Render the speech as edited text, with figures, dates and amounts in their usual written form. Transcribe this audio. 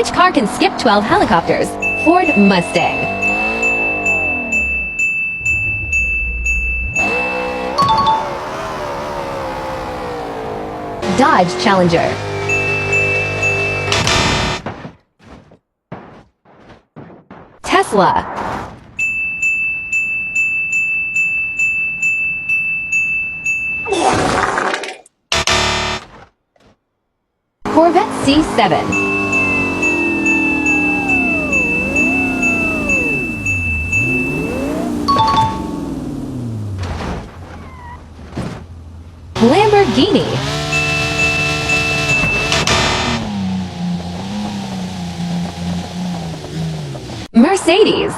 Which car can skip 12 helicopters? Ford Mustang. Dodge Challenger. Tesla. Corvette C7. Lamborghini. Mercedes.